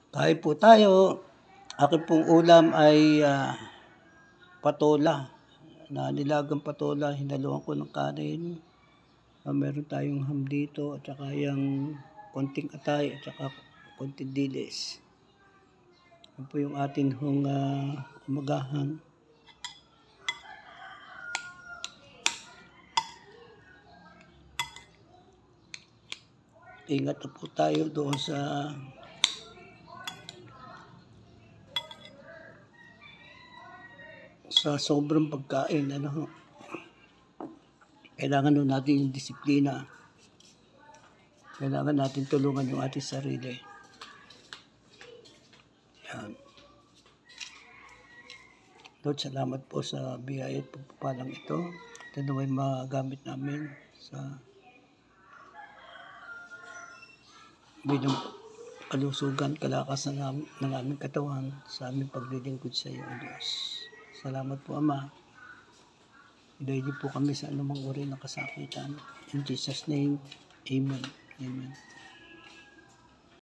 Kain po tayo. Akin pong ulam ay patola. Nilagang patola, hinaluan ko ng kanin. Meron tayong ham dito at saka yung konting atay at saka konting dilis. Yan po yung atin hong umagahan. Ingat na po tayo doon sa sobrang pagkain. Kailangan nun natin yung disiplina. Kailangan natin tulungan yung ating sarili. Yan. Lord, salamat po sa biyaya at pagpapalang ito. Ito naway magamit namin sa bilang kalusugan, kalakasan ng aming katawan sa aming paglilingkod sa iyo, O Diyos. Salamat po, Ama. Hidayad niyo po kami sa anumang uri ng kasakitan. In Jesus' name, Amen. Amen.